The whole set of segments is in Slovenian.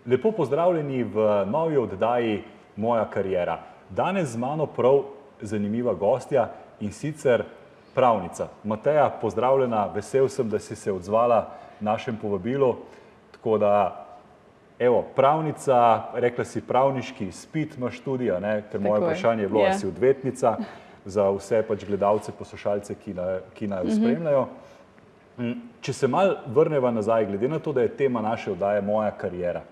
Lepo pozdravljeni v novi oddaji Moja kariera. Danes z mano prav zanimiva gostja in sicer pravnica. Mateja, pozdravljena, vesel sem, da si se odzvala našem povabilu. Tako da, evo, pravnica, rekla si pravniški izpit imaš tudi, ker moje vprašanje je bilo, ali si odvetnica, za vse pač gledalce, poslušalce, ki naj spremljajo. Če se malo vrneva nazaj, glede na to, da je tema naše oddaje Moja kariera,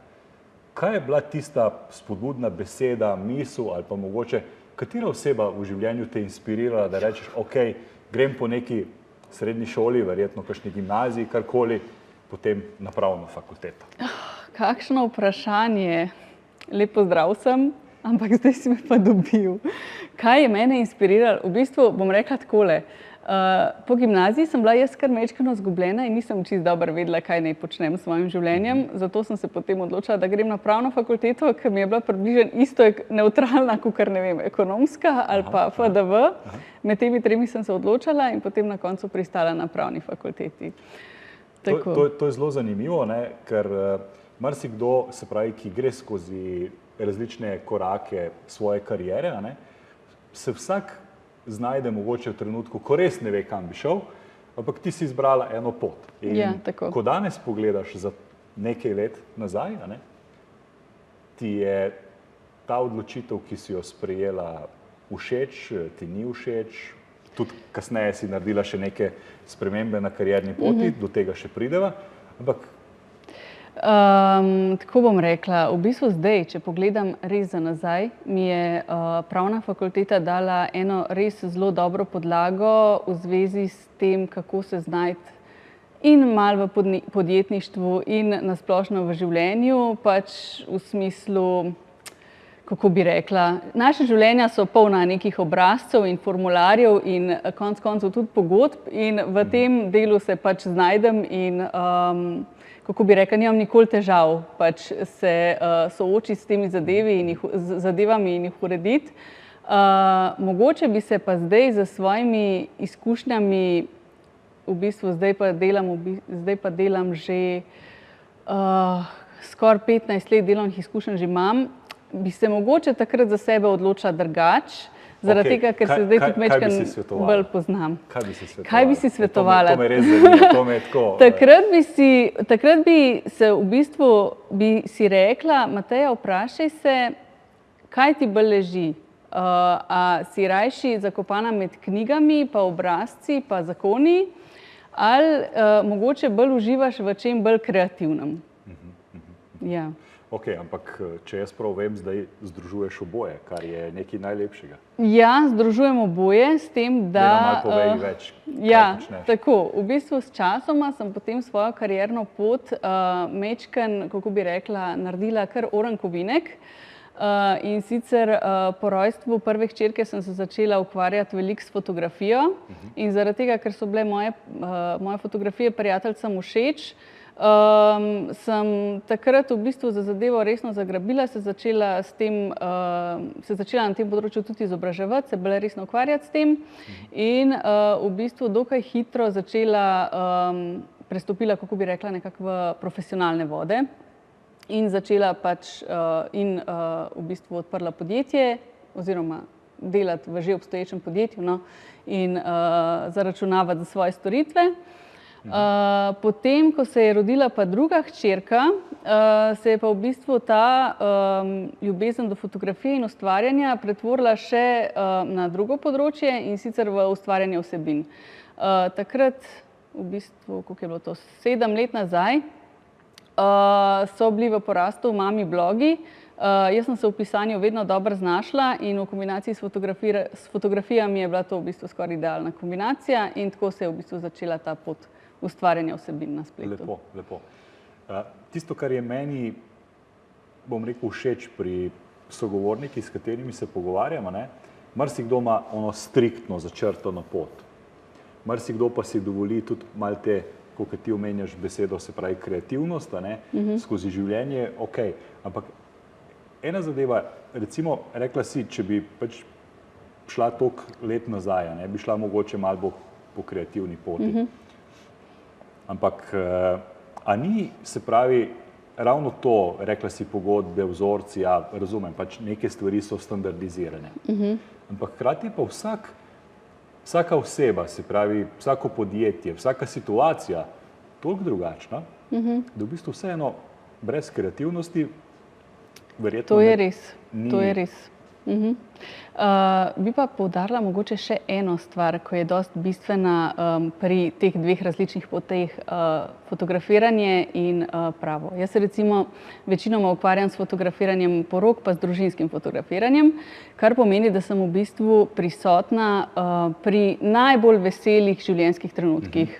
kaj je bila tista spodbudna beseda, misel ali pa mogoče, katera oseba v življenju te inspirirala, da rečeš, ok, grem po neki srednji šoli, verjetno kakšni gimnaziji, karkoli, potem na pravno fakulteto? Kakšno vprašanje. Lep pozdrav sem, ampak zdaj si me pa dobil. Kaj je mene inspiriralo? V bistvu bom rekla takole. Po gimnaziji sem bila jaz kar majčkeno izgubljena in nisem čisto dobro vedela, kaj naj počnem s svojim življenjem. Zato sem se potem odločila, da grem na pravno fakulteto, ker mi je bila približno isto nevtralna, kakor ne vem, ekonomska ali pa FDV. Med temi tremi sem se odločila in potem na koncu pristala na pravni fakulteti. To je zelo zanimivo, ker marsikdo, se pravi, ki gre skozi različne korake svoje kariere, se vsak znajde mogoče v trenutku, ko res ne ve, kam bi šel, ampak ti si izbrala eno pot. In ko danes pogledaš za nekaj let nazaj, ti je ta odločitev, ki si jo sprejela, všeč, ti ni všeč, tudi kasneje si naredila še neke spremembe na karierni poti, do tega še prideva, ampak tako bom rekla, v bistvu zdaj, če pogledam res za nazaj, mi je pravna fakulteta dala eno res zelo dobro podlago v zvezi s tem, kako se znajti in malo v podjetništvu in na splošno v življenju, pač v smislu, kako bi rekla, naše življenja so polna nekih obrazcev in formularjev in konec koncev tudi pogodb in v tem delu se pač znajdem in kako bi rekla, nimam nikoli težav pač se soočiti s temi zadevami in jih urediti. Mogoče bi se pa zdaj za svojimi izkušnjami, v bistvu zdaj pa delam že skoraj 15 let delovnih izkušenj že imam, bi se mogoče takrat za sebe odločila drugače, zaradi tega, ker se zdaj tudi majčkeno bolj poznam. Kaj bi si svetovala? To me res zanima, to me je tako. Takrat bi se v bistvu rekla, Mateja, vprašaj se, kaj ti bolj leži. A si rajši zakopana med knjigami, pa obrazci, pa zakoni, ali mogoče bolj uživaš v čem bolj kreativnem? Ja. Ok, ampak če jaz prav vem, zdaj združuješ oboje, kar je nekaj najlepšega. Ja, združujem oboje s tem, da... Malo povej več, kaj počneš. Tako, v bistvu s časoma sem potem svojo karierno pot majčkeno, kako bi rekla, naredila kar orankovinek. In sicer po rojstvu prve hčerke sem se začela ukvarjati veliko s fotografijo in zaradi tega, ker so bile moje fotografije prijateljicam všeč, sem takrat v bistvu za zadevo resno zagrabila, se začela na tem področju tudi izobraževati, se bolj resno ukvarjati s tem in v bistvu dokaj hitro prestopila, kako bi rekla, nekako v profesionalne vode in začela pač v bistvu odprla podjetje oziroma delati v že obstoječem podjetju in zaračunavati za svoje storitve. Potem, ko se je rodila pa druga hčerka, se je pa v bistvu ta ljubezen do fotografije in ustvarjanja pretvorila še na drugo področje in sicer v ustvarjanje vsebin. Takrat, v bistvu, koliko je bilo to, 7 let nazaj, so bili v porastu mami blogi. Jaz sem se v pisanju vedno dobro znašla in v kombinaciji s fotografijami je bila to v bistvu skoraj idealna kombinacija in tako se je v bistvu začela ta pot ustvarjanja vsebin na spletu. Lepo. Tisto, kar je meni, bom rekel, všeč pri sogovornikih, s katerimi se pogovarjamo, marsikdo ima ono striktno začrtano pot. Marsikdo pa si dovoli tudi malo te, kot ti omenjaš besedo, se pravi kreativnost, skozi življenje, ok. Ampak ena zadeva, recimo, rekla si, če bi pač šla toliko let nazaj, bi šla mogoče malo po kreativni poti. Ampak a ni, se pravi, ravno to, rekla si pogodbe, vzorci, ja, razumem, pač neke stvari so standardizirane. Ampak hkrati pa vsaka oseba, se pravi vsako podjetje, vsaka situacija toliko drugačna, da v bistvu vseeno brez kreativnosti verjetno To je res, ni. to je res. Bi pa poudarila mogoče še eno stvar, ko je dosti bistvena pri teh dveh različnih poteh, fotografiranje in pravo. Jaz se recimo večinoma ukvarjam s fotografiranjem porok pa s družinskim fotografiranjem, kar pomeni, da sem v bistvu prisotna pri najbolj veselih življenjskih trenutkih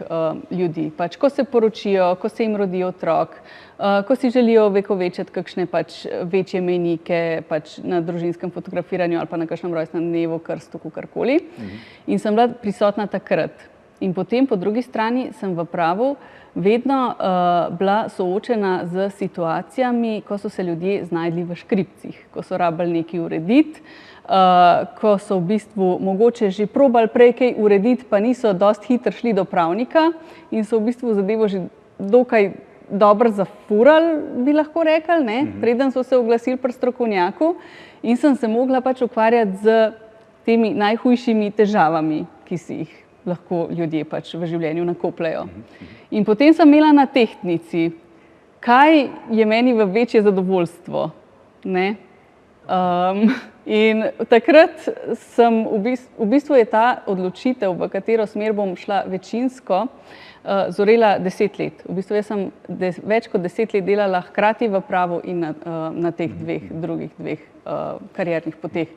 ljudi. Pač, ko se poročijo, ko se jim rodi otrok, ko si želijo vekovečati kakšne pač večje mejnike pač na družinskem fotografiranju ali pa na kakšnem rojstnem dnevu, krstu, kakorkoli. In sem bila prisotna takrat. In potem po drugi strani sem v pravu vedno bila soočena z situacijami, ko so se ljudje znajdli v škripcih, ko so rabili nekaj urediti, ko so v bistvu mogoče že probali prej kaj urediti, pa niso dosti hitro šli do pravnika in so v bistvu zadevo že dokaj dobro zafurali, bi lahko rekli, ne? Preden so se oglasili pri strokovnjaku, in sem se mogla pač ukvarjati z temi najhujšimi težavami, ki si jih lahko ljudje pač v življenju nakopljejo. In potem sem imela na tehtnici, kaj je meni v večje zadovoljstvo, ne? In takrat sem v bistvu je ta odločitev, v katero smer bom šla večinsko, zorela 10 let. V bistvu jaz sem več kot 10 let delala hkrati v pravu in na teh drugih dveh kariernih poteh.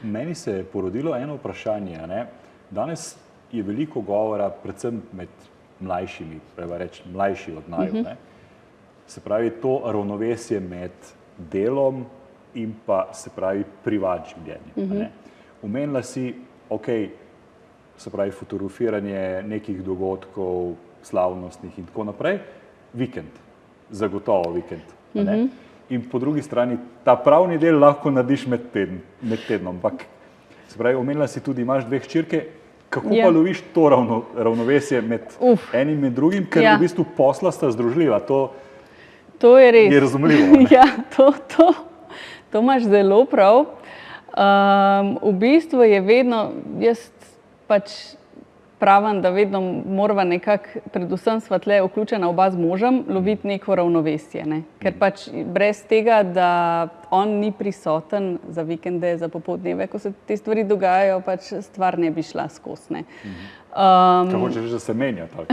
Meni se je porodilo eno vprašanje, ne? Danes je veliko govora, predvsem med mlajšimi, treba reči mlajši od naju, ne? Se pravi to ravnovesje med delom in pa se pravi privat življenjem. Omenila si, se pravi fotografiranje nekih dogodkov, slavnostnih in tako naprej, vikend, zagotovo vikend. In po drugi strani ta pravni del lahko narediš med tednom, ampak se pravi, omenila si tudi, imaš dve hčerke, kako pa loviš to ravnovesje med enim in drugim, ker v bistvu posla sta združljiva, to je res. Je razumljivo. Ja, to imaš zelo prav. V bistvu je vedno, jaz pač pravim, da vedno morava nekako, predvsem sva tle vključena oba z možem, loviti neko ravnovesje, ne? Ker pač brez tega, da on ni prisoten za vikende, za popoldneve, ko se te stvari dogajajo, pač stvar ne bi šla skozi, ne. Kaj hočeš, da se menja tako?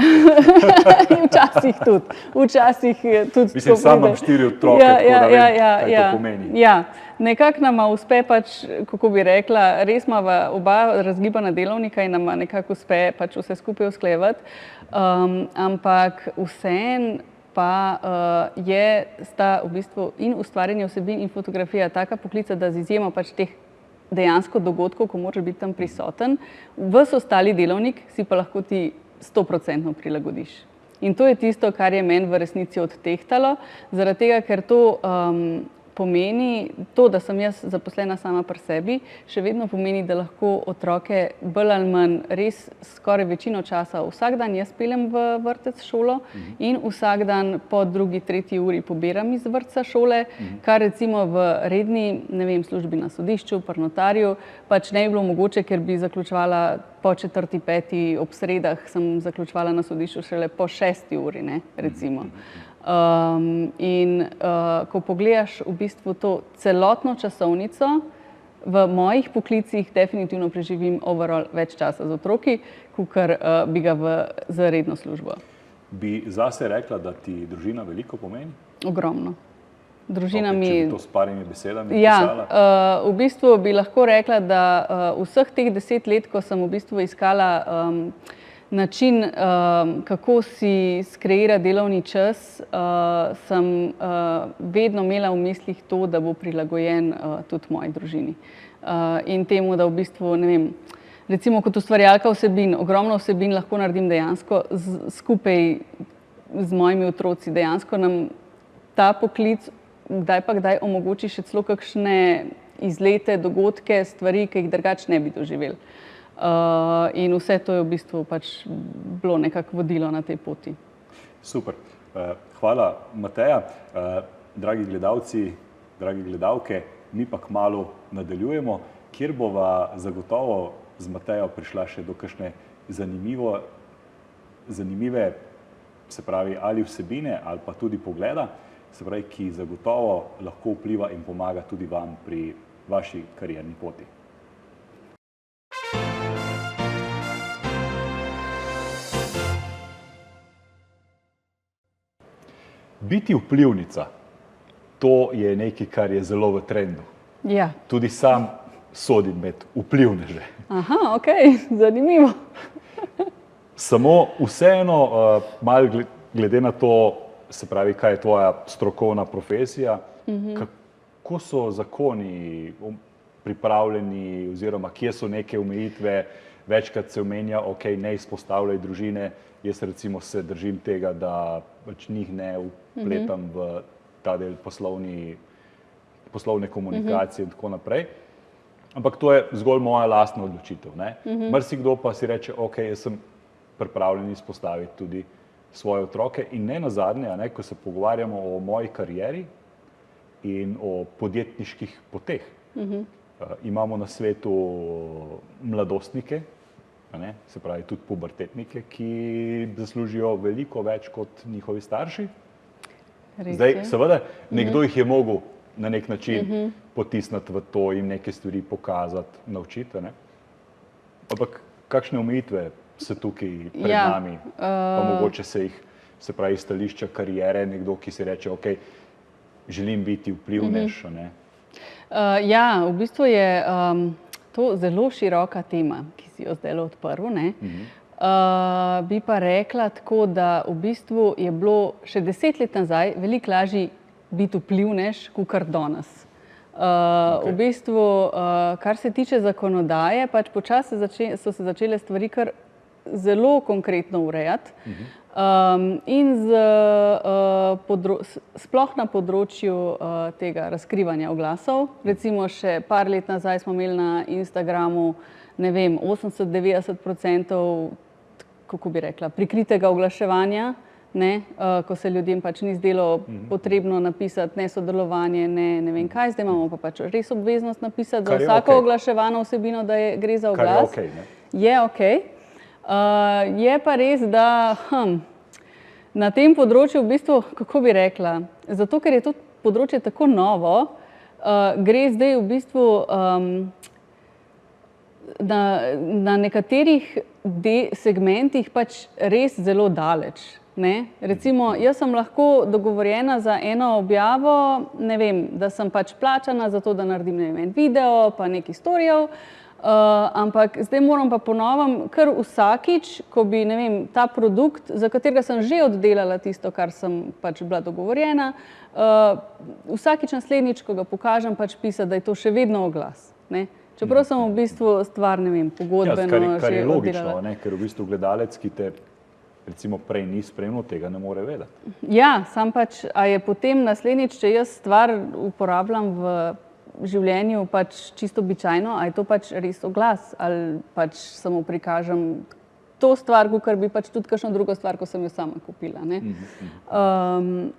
Včasih tudi. Mislim, sam imam 4 otroke, tako da vem, kaj to pomeni. Ja, nekako nama uspe pač, kako bi rekla, res imava oba razgibana delovnika in nama nekako uspe pač vse skupaj usklajevati, ampak vseeno pa sta v bistvu in ustvarjanje vsebin in fotografija taka poklica, da z izjemo pač teh dejansko dogodkov, ko moraš biti tam prisoten, ves ostali delovnik si pa lahko ti 100% prilagodiš. In to je tisto, kar je meni v resnici odtehtalo, zaradi tega, ker to pomeni, to, da sem jaz zaposlena sama pri sebi, še vedno pomeni, da lahko otroke bolj ali manj res skoraj večino časa vsak dan jaz peljem v vrtec, šolo in vsak dan po 2., 3. uri pobiram iz vrtca, šole, kar recimo v redni, ne vem, službi na sodišču, pri notarju, pač ne bi bilo mogoče, ker bi zaključevala po 4., 5. ob sredah sem zaključevala na sodišču šele po 6. uri, ne, recimo. Ko pogledaš v bistvu to celotno časovnico, v mojih poklicih definitivno preživim overall več časa z otroki, kakor bi ga z redno službo. Bi zase rekla, da ti družina veliko pomeni? Ogromno. Družina mi... Če bi to s parimi besedami pisala? Ja, v bistvu bi lahko rekla, da vseh teh 10 let, ko sem v bistvu iskala način, kako si skreira delovni čas, sem vedno imela v mislih to, da bo prilagojen tudi moji družini. In temu, da v bistvu, ne vem, recimo kot ustvarjalka vsebin, ogromno vsebin lahko naredim dejansko skupaj z mojimi otroci. Dejansko nam ta poklic kdaj pa kdaj omogoči še celo kakšne izlete, dogodke, stvari, ki jih drugače ne bi doživeli. In vse to je v bistvu pač bilo nekako vodilo na tej poti. Super. hvala, Mateja. Dragi gledalci, dragi gledalke, mi pa kmalu nadaljujemo, kjer bova zagotovo z Matejo prišla še do kakšne zanimive, se pravi, ali vsebine, ali pa tudi pogleda, se pravi, ki zagotovo lahko vpliva in pomaga tudi vam pri vaši karierni poti. Biti vplivnica, to je nekaj, kar je zelo v trendu. Ja. Tudi sam sodim med vplivneže. Aha, ok, zanimivo. Samo vseeno, malo glede na to, se pravi, kaj je tvoja strokovna profesija, kako so zakoni pripravljeni oziroma kje so neke omejitve, večkrat se omenja, ok, ne izpostavljaj družine, jaz recimo se držim tega, da pač njih ne vpletam v ta del poslovne komunikacije in tako naprej. Ampak to je zgolj moja lastna odločitev. Marsikdo pa si reče, ok, jaz sem pripravljen izpostaviti tudi svoje otroke in ne nazadnje, ko se pogovarjamo o moji karieri in o podjetniških poteh. Imamo na svetu mladostnike, se pravi tudi pubertetnike, ki zaslužijo veliko več kot njihovi starši. Zdaj, seveda, nekdo jih je mogel na nek način potisniti v to, jim neke stvari pokazati, naučiti. Ampak kakšne omejitve so tukaj pred nami, pa mogoče se jih, se pravi, stališča kariere, nekdo, ki si reče, ok, želim biti vplivnež. Ja, v bistvu je to zelo široka tema, ki si jo zdaj odprl. Bi pa rekla tako, da v bistvu je bilo še 10 let nazaj veliko lažje biti vplivnež, kakor danes. V bistvu, kar se tiče zakonodaje, pač počasi so se začele stvari kar zelo konkretno urejati. In sploh na področju tega razkrivanja oglasov. Recimo še par let nazaj smo imeli na Instagramu, ne vem, 80–90%, kako bi rekla, prikritega oglaševanja, ko se ljudem pač ni zdelo potrebno napisati ne sodelovanje, ne vem kaj, zdaj imamo pa pač res obveznost napisati za vsako oglaševano vsebino, da gre za oglas. Kar je okej, ne? Je okej. Je pa res, da na tem področju v bistvu, kako bi rekla, zato ker je to področje tako novo, gre zdaj v bistvu na nekaterih segmentih pač res zelo daleč. Recimo, jaz sem lahko dogovorjena za eno objavo, ne vem, da sem pač plačana za to, da naredim en video, pa nekaj storijev, ampak zdaj moram pa po novem kar vsakič, ko bi, ne vem, ta produkt, za katerega sem že oddelala tisto, kar sem pač bila dogovorjena, vsakič naslednjič, ko ga pokažem, pač pisati, da je to še vedno oglas. Čeprav sem v bistvu stvar, ne vem, pogodbeno že oddelala. Kar je logično, ker v bistvu gledalec, ki te recimo prej ni spremljal, tega ne more vedeti. Ja, sam pač, a je potem naslednjič, če jaz stvar uporabljam v življenju pač čisto običajno, a je to pač res oglas, ali pač samo prikažem to stvar, kakor bi pač tudi kakšno drugo stvar, ko sem jo sama kupila.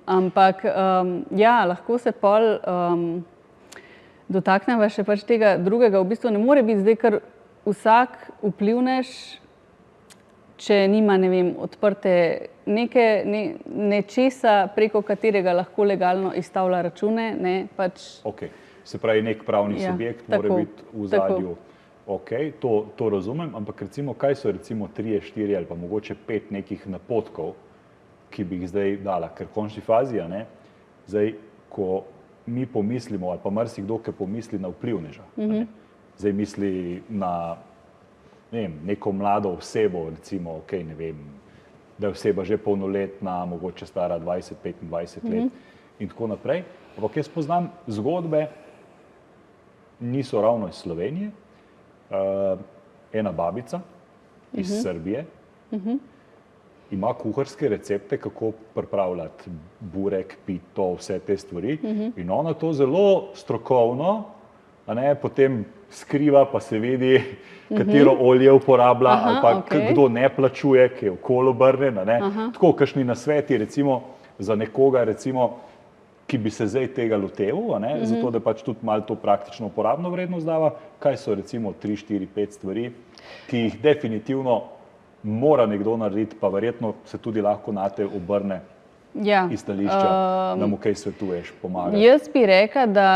Ampak ja, lahko se pol dotakneva še pač tega drugega. V bistvu ne more biti zdaj, ker vsak vplivnež, če nima, ne vem, odprte nečesa, preko katerega lahko legalno izstavlja račune, pač. Ok, se pravi, nek pravni subjekt mora biti v zadju. Ok, to razumem, ampak recimo, kaj so recimo 3, 4 ali pa mogoče 5 nekih napotkov, ki bi jih zdaj dala, ker v končni fazi, zdaj, ko mi pomislimo, ali pa marsikdo, ki pomisli na vplivneža, zdaj misli na neko mlado osebo, recimo, ne vem, da je oseba že polnoletna, mogoče stara 20–25 let in tako naprej. Ampak jaz poznam zgodbe, niso ravno iz Slovenije, ena babica iz Srbije ima kuharske recepte, kako pripravljati burek, pito, vse te stvari in ona to zelo strokovno, potem skriva, pa se vidi, katero olje uporablja, ali pa kdo ne plačuje, ki je okoli obrnjen. Tako, kakšni nasveti, recimo, za nekoga, recimo, ki bi se zdaj tega loteval, zato da pač tudi malo to praktično uporabno vrednost dava, kaj so recimo 3, 4, 5 stvari, ki jih definitivno mora nekdo narediti, pa verjetno se tudi lahko nate obrne iz stališča, da mu kaj svetuješ, pomagaš. Jaz bi rekla, da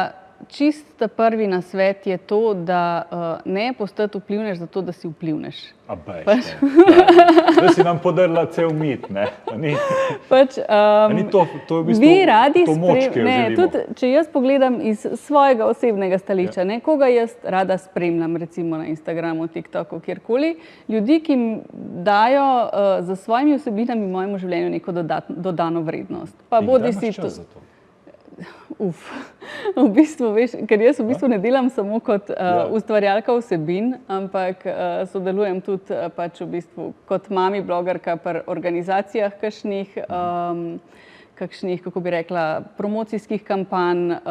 čisto prvi nasvet je to, da ne postati vplivnež zato, da si vplivnež. Da si nam podrla cel mit, ne? Ni to je v bistvu to moč, ki jo želimo. Tudi, če jaz pogledam iz svojega osebnega stališča, koga jaz rada spremljam, recimo na Instagramu, TikToku, kjerkoli, ljudi, ki dajo za svojimi vsebinami mojemu življenju neko dodano vrednost. Pa bodi si to. V bistvu, veš, ker jaz v bistvu ne delam samo kot ustvarjalka vsebin, ampak sodelujem tudi pač v bistvu kot mami blogerka pri organizacijah kakšnih, kako bi rekla, promocijskih kampanj,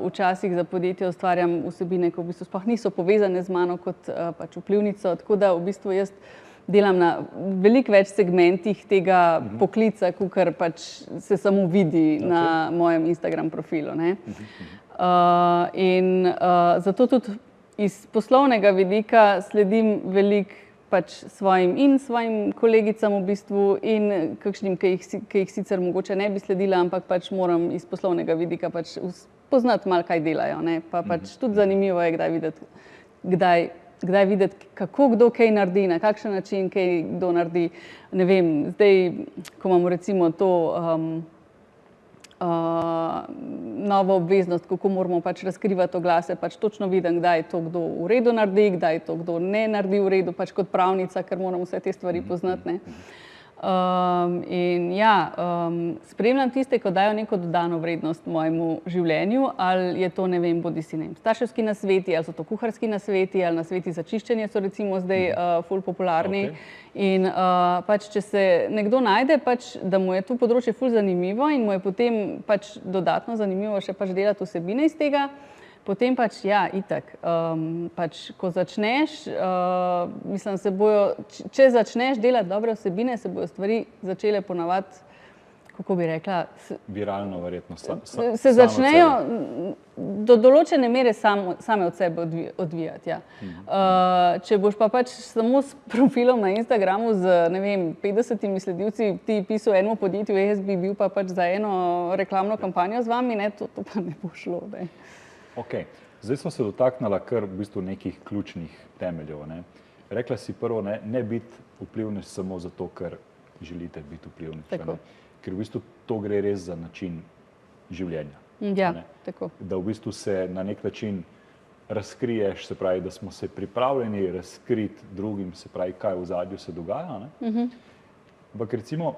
včasih za podjetje ustvarjam vsebine, ki v bistvu sploh niso povezane z mano kot pač vplivnico, tako da v bistvu jaz delam na veliko več segmentih tega poklica, kakor pač se samo vidi na mojem Instagram profilu. Zato tudi iz poslovnega vidika sledim veliko pač svojim kolegicam v bistvu in kakšnim, ki jih sicer mogoče ne bi sledila, ampak pač moram iz poslovnega vidika pač poznati malo, kaj delajo. Pa pač tudi zanimivo je kdaj videti, kako kdo kaj naredi, na kakšen način kaj kdo naredi. Ne vem, zdaj, ko imamo recimo to novo obveznost, kako moramo pač razkrivati oglase, pač točno vidim, kdaj to kdo v redu naredi, kdaj to kdo ne naredi v redu, pač kot pravnica, ker moram vse te stvari poznati. Spremljam tiste, ko dajo neko dodano vrednost mojemu življenju, ali je to, ne vem, bodisi starševski nasveti, ali so to kuharski nasveti, ali nasveti za čiščenje so recimo zdaj ful popularni. In pač, če se nekdo najde, pač, da mu je to področje ful zanimivo in mu je potem pač dodatno zanimivo še pač delati vsebine iz tega, potem pač, itak, pač, ko začneš, mislim, če začneš delati dobre vsebine, se bojo stvari začele ponavadi, kako bi rekla, viralno verjetno. Se začnejo do določene mere same od sebe odvijati. Če boš pa pač samo s profilom na Instagramu z, ne vem, 50 sledilci ti pisal enemu podjetju, jaz bi bil pa pač za eno reklamno kampanjo z vami, to pa ne bo šlo. Zdaj smo se dotaknila kar v bistvu nekih ključnih temeljev. Rekla si prvo, ne biti vplivnež samo zato, ker želite biti vplivnež. Ker v bistvu to gre res za način življenja. Tako. Da v bistvu se na nek način razkriješ, se pravi, da smo se pripravljeni razkriti drugim, se pravi, kaj v ozadju se dogaja. Ampak recimo,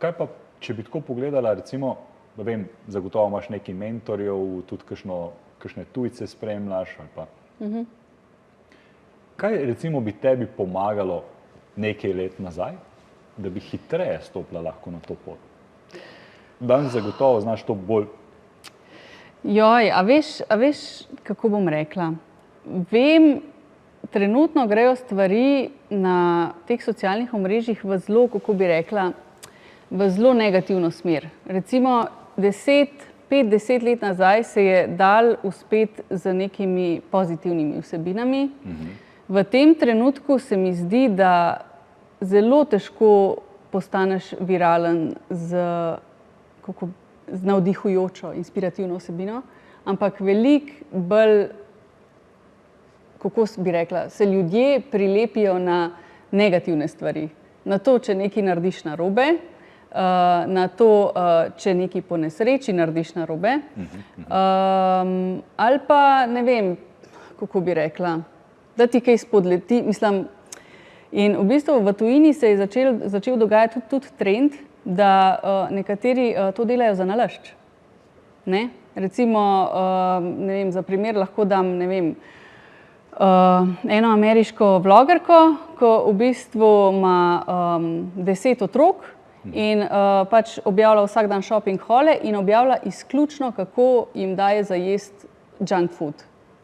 kaj pa, če bi tako pogledala, recimo, da vem, zagotovo imaš nekaj mentorjev, tudi kakšne tujce spremljaš ali pa. Kaj recimo bi tebi pomagalo nekaj let nazaj, da bi hitreje stopila lahko na to pot? Danes zagotovo znaš to bolj. A veš, kako bom rekla? Vem, trenutno grejo stvari na teh socialnih omrežjih v zelo, kako bi rekla, v zelo negativno smer. Recimo 5-10 let nazaj se je dal uspeti z nekimi pozitivnimi vsebinami. V tem trenutku se mi zdi, da zelo težko postaneš viralen z navdihujočo, inspirativno vsebino, ampak veliko bolj, kako bi rekla, se ljudje prilepijo na negativne stvari. Na to, če nekaj narediš narobe, na to, če nekaj po nesreči narediš narobe, ali pa, ne vem, kako bi rekla, da ti kaj spodleti, mislim. In v bistvu v tujini se je začel dogajati tudi trend, da nekateri to delajo za nalašč. Recimo, ne vem, za primer lahko dam, ne vem, eno ameriško vlogerko, ko v bistvu ima 10 otrok, in pač objavlja vsak dan shopping hole in objavlja izključno, kako jim daje za jesti junk food.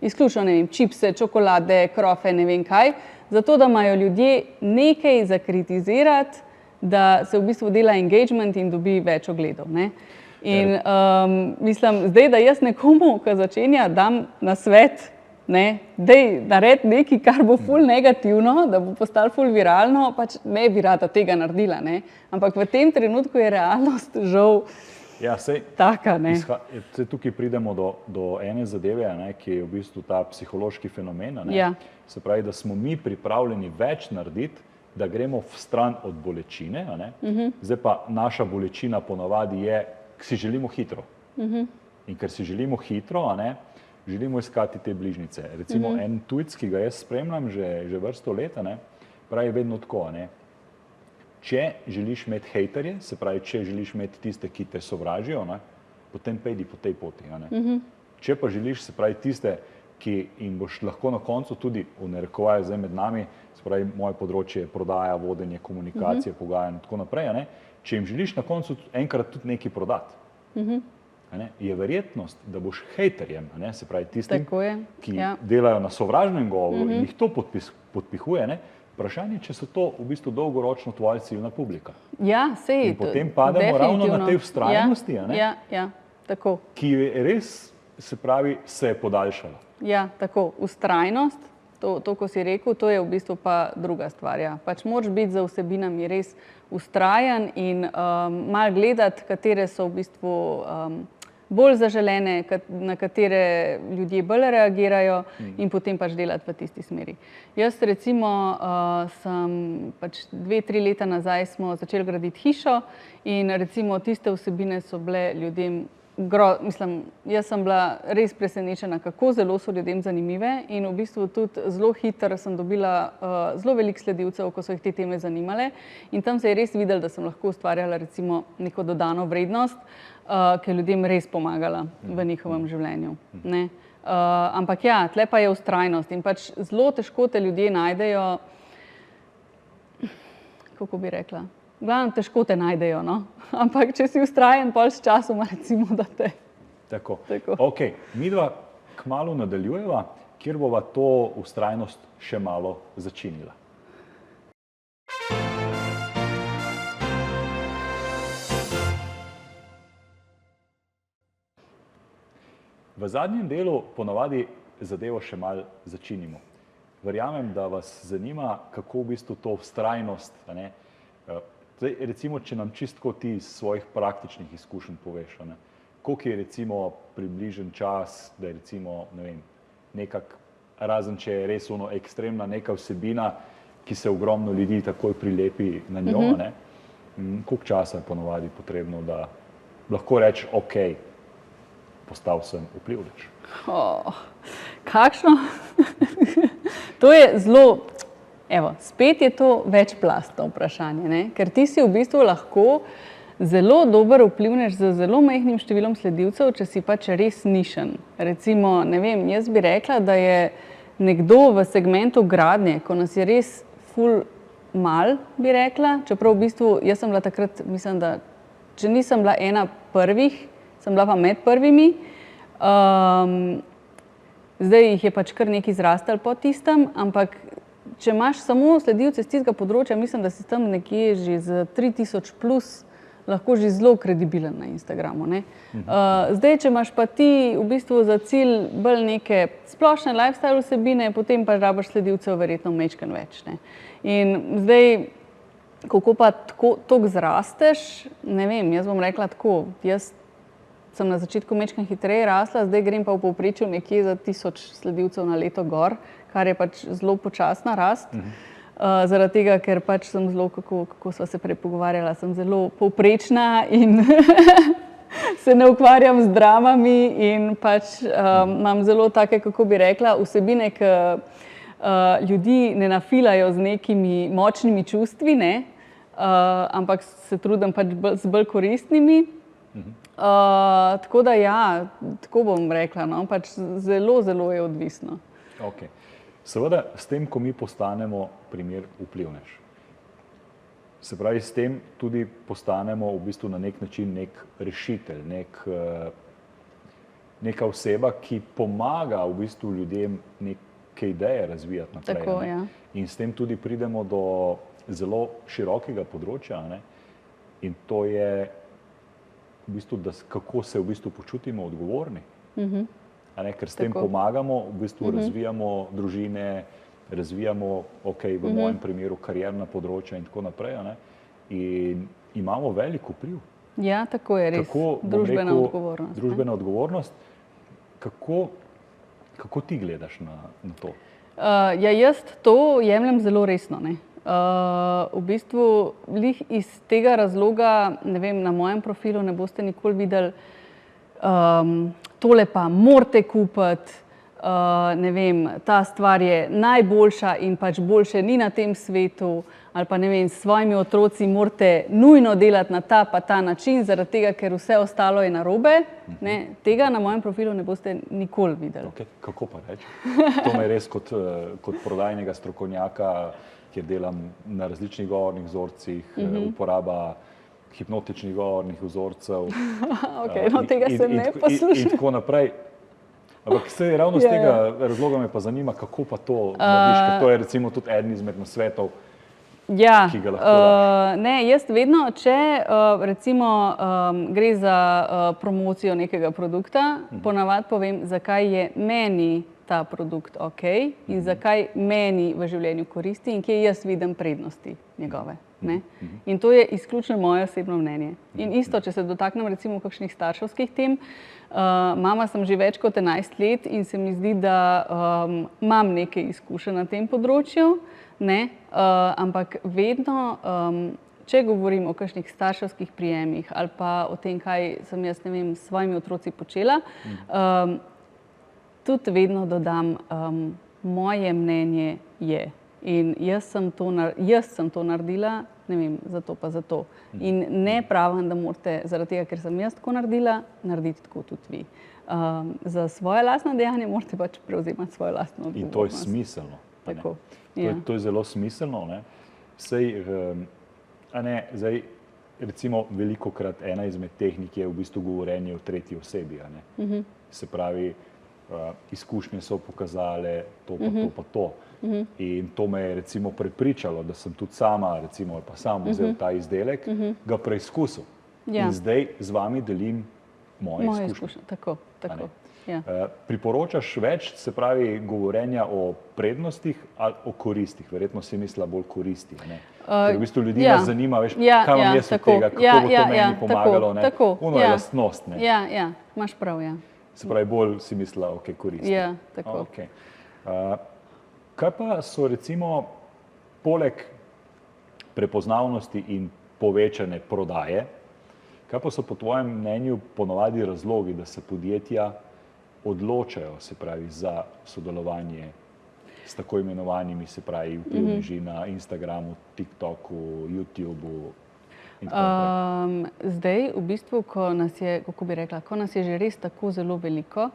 Izključno, ne vem, čipse, čokolade, krofe, ne vem kaj, zato da imajo ljudje nekaj za kritizirati da se v bistvu dela engagement in dobi več ogledov. Ne? In mislim, zdaj, da jaz nekomu, ki začenja, dam na svet, dej naredi nekaj, kar bo ful negativno, da bo postalo ful viralno, pač ne bi rada tega naredila. Ne? Ampak v tem trenutku je realnost žal taka. Tukaj pridemo do ene zadeve, ki je v bistvu ta psihološki fenomen. Ja. Se pravi, da smo mi pripravljeni več narediti, da gremo v stran od bolečine. Zdaj pa naša bolečina ponavadi je, ker si želimo hitro. In ker si želimo hitro, želimo iskati te bližnjice. Recimo en tujec, ki ga jaz spremljam že vrsto let, pravi vedno tako. Če želiš imeti hejterje, se pravi, če želiš imeti tiste, ki te sovražijo, potem pejdi po tej poti. Če pa želiš, se pravi, tiste, ki jim boš lahko na koncu tudi, v narekovaju zdaj med nami, se pravi, moje področje je prodaja, vodenje, komunikacije, pogajanje in tako naprej, če jim želiš na koncu enkrat tudi nekaj prodati, je verjetnost, da boš hejterjem, se pravi tistim, ki delajo na sovražnem govoru in jih to podpihuje, vprašanje, če so to v bistvu dolgoročno tvoja ciljna publika. Ja, sej. In potem pademo ravno na tej vztrajnosti, tako. Ki je res, se pravi, se je podaljšala. Ja, tako. Vztrajnost, to, ko si rekel, to je v bistvu pa druga stvar. Ja. Pač moraš biti za vsebinami res vztrajan in malo gledati, katere so v bistvu bolj zaželene, na katere ljudje bolj reagirajo in potem pač delati v tisti smeri. Jaz recimo sem pač 2-3 leta nazaj smo začeli graditi hišo in recimo tiste vsebine so bile ljudem jaz sem bila res presenečena, kako zelo so ljudem zanimive in v bistvu tudi zelo hitro sem dobila zelo veliko sledilcev, ko so jih te teme zanimale in tam se je res videlo, da sem lahko ustvarjala recimo neko dodano vrednost, ki je ljudem res pomagala v njihovem življenju. Ampak ja, tle pa je vztrajnost in pač zelo težko te ljudje najdejo, kako bi rekla, glavno težko te najdejo, ampak če si vztrajen, pol s časom recimo, da te. Tako. Ok, midva kmalu nadaljujeva, kjer bova to vztrajnost še malo začinila. V zadnjem delu ponavadi zadevo še malo začinimo. Verjamem, da vas zanima, kako v bistvu to vztrajnost, zdaj, recimo, če nam čistko ti iz svojih praktičnih izkušenj poveš, koliko je recimo približen čas, da je recimo, ne vem, nekak, razen če je res ekstremna neka vsebina, ki se ogromno ljudi takoj prilepi na njo, koliko časa je ponavadi potrebno, da lahko rečeš, ok, postal sem vplivnež. Kakšno? To je zelo, spet je to večplastno vprašanje, ker ti si v bistvu lahko zelo dober vplivnež z zelo majhnim številom sledilcev, če si pač res nišen. Recimo, ne vem, jaz bi rekla, da je nekdo v segmentu gradnje, ko nas je res ful mal, bi rekla, čeprav v bistvu jaz sem bila takrat, mislim, da če nisem bila ena prvih, sem bila pa med prvimi. Zdaj jih je pač kar nekaj zrastel po tistem, ampak če imaš samo sledilce z tistega področja, mislim, da si tam nekje že z 3000 plus lahko že zelo kredibilen na Instagramu. Zdaj, če imaš pa ti v bistvu za cilj bolj neke splošne lifestyle vsebine, potem pa rabiš sledilcev verjetno majčkeno več. In zdaj, kako pa toliko zrasteš, ne vem, jaz bom rekla tako, jaz sem na začetku majčkeno hitreje rasla, zdaj grem pa v povprečju nekje za 1000 sledilcev na leto gor, kar je pač zelo počasna rast. Zaradi tega, ker pač sem zelo, kako sva se prej pogovarjala, sem zelo povprečna in se ne ukvarjam z dramami in pač imam zelo take, kako bi rekla, vsebine, ki ljudi ne nafilajo z nekimi močnimi čustvi, ampak se trudim pač z bolj koristnimi. Tako da ja, tako bom rekla, pač zelo, zelo je odvisno. Ok. Seveda, s tem, ko mi postanemo primer vplivnež. Se pravi, s tem tudi postanemo v bistvu na nek način nek rešitelj, neka oseba, ki pomaga v bistvu ljudem neke ideje razvijati naprej. Tako, ja. In s tem tudi pridemo do zelo širokega področja, ne? In to je v bistvu, kako se v bistvu počutimo odgovorni. A ne? Ker s tem pomagamo, v bistvu razvijamo družine, razvijamo, v mojem primeru, karierna področja in tako naprej. A ne? In imamo velik vpliv. Ja, tako je res. Družbena odgovornost. Družbena odgovornost. Kako ti gledaš na to? Ja, jaz to jemljem zelo resno, ne. V bistvu glih iz tega razloga, ne vem, na mojem profilu ne boste nikoli videli, tole pa morate kupiti, ne vem, ta stvar je najboljša in pač boljše ni na tem svetu, ali pa ne vem, s svojimi otroci morate nujno delati na ta pa ta način, zaradi tega, ker vse ostalo je narobe. Ne, tega na mojem profilu ne boste nikoli videli. Kako pa reči? To me res kot prodajnega strokovnjaka, kjer delam na različnih govornih vzorcih, uporaba hipnotičnih govornih vzorcev. No tega sem ne poslušala. In tako naprej. Ampak ravno z tega razloga me pa zanima, kako pa to narediš, ker to je recimo tudi eden izmed nasvetov, ki ga lahko daš. Ne, jaz vedno, če recimo gre za promocijo nekega produkta, ponavadi povem, zakaj je meni ta produkt in zakaj meni v življenju koristi in kje jaz vidim prednosti njegove. Ne? In to je izključno moje osebno mnenje. In isto, če se dotaknem recimo kakšnih starševskih tem, mama sem že več kot 11 let in se mi zdi, da imam nekaj izkušenj na tem področju, ne? Ampak vedno, če govorim o kakšnih starševskih prijemih ali pa o tem, kaj sem jaz, ne vem, s svojimi otroci počela, tudi vedno dodam, moje mnenje je. In jaz sem to naredila, ne vem, zato pa zato. In ne pravim, da morate, zaradi tega, ker sem jaz tako naredila, narediti tako tudi vi. Za svoje lastno dejanje morate pač prevzemati svojo lastno odgovornost. In to je smiselno. Tako. To je zelo smiselno. Ne? Sej, zdaj, recimo, velikokrat ena izmed tehnik je v bistvu govorjenje v tretji osebi. A ne? Se pravi, izkušnje so pokazale to pa to pa to. In to me je recimo prepričalo, da sem tudi sama, recimo, ali pa sam vzel ta izdelek, ga preizkusil. In zdaj z vami delim moje izkušnje. Tako. Priporočaš več, se pravi, govorjenja o prednostih ali o koristih? Verjetno si mislila bolj koristi. Ker v bistvu ljudi nas zanima, veš, kaj vam jaz od tega, kako bo to meni pomagalo. Ono je lastnost. Ja, imaš prav, ja. Se pravi, bolj si mislila, koristi. Ja, tako. Kaj pa so recimo poleg prepoznavnosti in povečane prodaje, kaj pa so po tvojem mnenju ponavadi razlogi, da se podjetja odločajo, se pravi, za sodelovanje s tako imenovanimi, se pravi, vplivneži na Instagramu, TikToku, YouTubeu in tako naprej? Zdaj, v bistvu, ko nas je že res tako zelo veliko,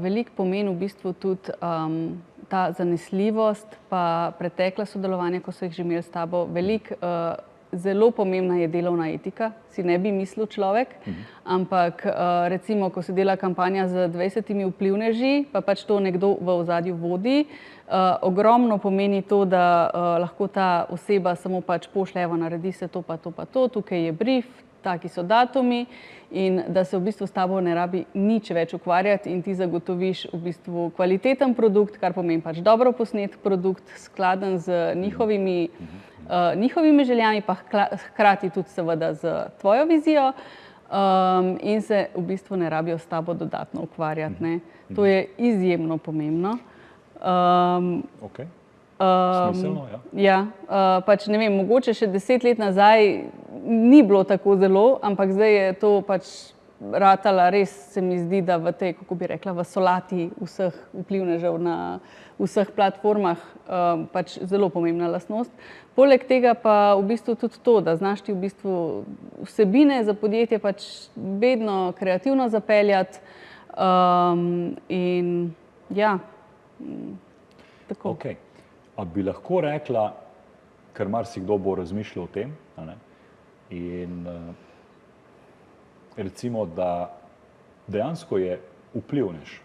veliko pomeni v bistvu tudi ta zanesljivost pa pretekla sodelovanja, ko so jih že imeli s tabo. Zelo pomembna je delovna etika, si ne bi mislil človek, ampak recimo, ko se dela kampanja z 20 vplivneži, pa pač to nekdo v ozadju vodi, ogromno pomeni to, da lahko ta oseba samo pač pošlje, evo, naredi se to pa to pa to, tukaj je brief, taki so datumi in da se v bistvu s tabo ne rabi nič več ukvarjati in ti zagotoviš v bistvu kvaliteten produkt, kar pomeni pač dobro posnet produkt, skladen z njihovimi željami, pa hkrati tudi seveda z tvojo vizijo, in se v bistvu ne rabijo s tabo dodatno ukvarjati, ne. To je izjemno pomembno. Smiselno, ja. Pač ne vem, mogoče še 10 let nazaj ni bilo tako zelo, ampak zdaj je to pač ratala res, se mi zdi, da v tej, kako bi rekla, v solati vseh vplivnežev na vseh platformah, pač zelo pomembna lastnost. Poleg tega pa v bistvu tudi to, da znaš ti v bistvu vsebine za podjetje pač vedno kreativno zapeljati, in ja, tako. A bi lahko rekla, ker marsikdo bo razmišljal o tem, a ne? In recimo, da dejansko je vplivnež.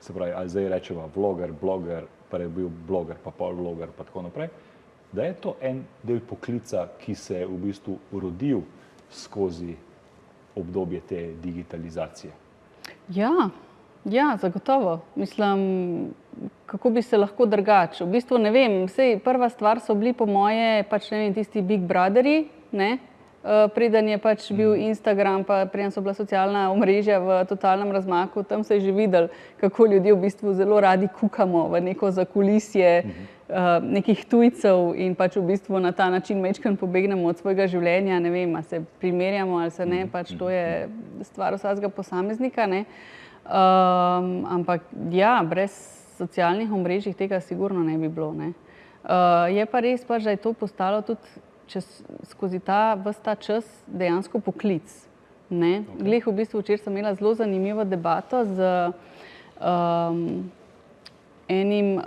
Se pravi, ali zdaj rečeva vloger, bloger, pa je bil bloger, pa pol vloger, pa tako naprej. da je to en del poklica, ki se je v bistvu rodil skozi obdobje te digitalizacije? Ja, zagotovo. Mislim, kako bi se lahko drugače. V bistvu ne vem, sej prva stvar so bili po moje pač ne vem, tisti Big Brotherji, ne? Preden je pač bil Instagram, pa preden so bila socialna omrežja v totalnem razmaku, tam se je že videlo, kako ljudje v bistvu zelo radi kukamo v neko zakulisje nekih tujcev in pač v bistvu na ta način majčkeno pobegnemo od svojega življenja, ne vem, a se primerjamo ali se ne, pač to je stvar vsakega posameznika, ne. Ampak ja, brez socialnih omrežij tega sigurno ne bi bilo, ne. Je pa res pač, da je to postalo tudi skozi ves ta čas dejansko poklic, ne. Glih v bistvu včeraj sem imela zelo zanimivo debato z enim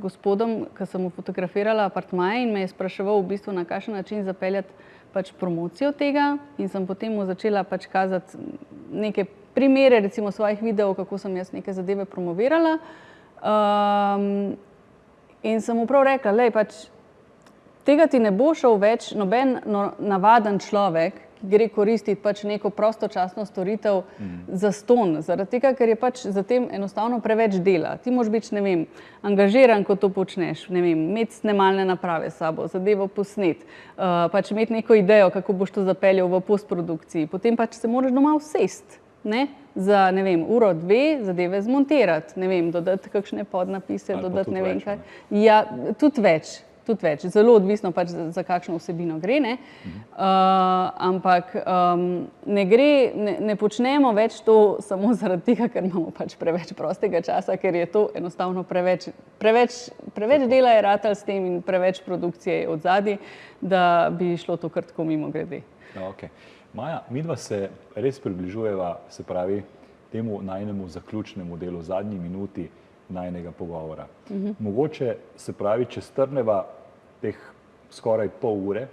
gospodom, ki sem mu fotografirala apartmaje in me je spraševal v bistvu, na kakšen način zapeljati pač promocijo tega in sem potem mu začela pač kazati neke primere, recimo svojih videov, kako sem jaz neke zadeve promovirala. In sem mu prav rekla, lej, pač tega ti ne bo šel več noben navaden človek, ki gre koristiti pač neko prostočasno storitev zastonj, zaradi tega, ker je pač za tem enostavno preveč dela. Ti moraš biti, ne vem, angažiran, ko to počneš, ne vem, imeti snemalne naprave s sabo, zadevo posnet, pač imeti neko idejo, kako boš to zapeljal v postprodukciji, potem pač se moraš doma usesti, ne, za, ne vem, uro, dve zadeve zmontirati, ne vem, dodati kakšne podnapise, dodati ne vem kaj. Ja, tudi več. Zelo odvisno pač za kakšno vsebino gre, ne. Ampak ne počnemo več to samo zaradi tega, ker imamo pač preveč prostega časa, ker je to enostavno preveč dela je ratalo s tem in preveč produkcije je odzadaj, da bi šlo to kar tako mimogrede. Ja, okej. Maja, midva se res približujeva, se pravi, temu najinemu zaključnemu delu, zadnji minuti najinega pogovora. Mogoče, se pravi, če strneva teh skoraj pol ure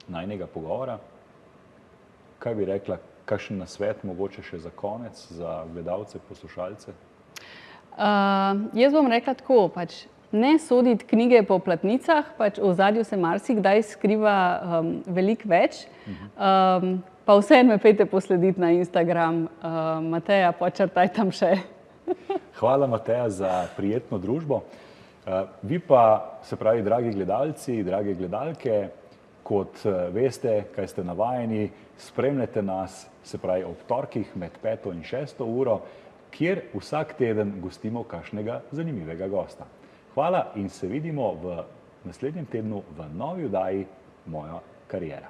najinega pogovora, kaj bi rekla, kakšen nasvet mogoče še za konec, za gledalce, poslušalce? Jaz bom rekla tako, pač ne soditi knjige po platnicah, pač v ozadju se marsikdaj skriva veliko več, pa vseeno me pejte poslediti na Instagram, Mateja Podčrtaj tam še. Hvala, Mateja, za prijetno družbo. Vi pa, se pravi, dragi gledalci, drage gledalke, kot veste, kaj ste navajeni, spremljate nas, se pravi, ob torkih med 5. in 6. uro, kjer vsak teden gostimo kakšnega zanimivega gosta. Hvala in se vidimo v naslednjem tednu v novi oddaji Moja kariera.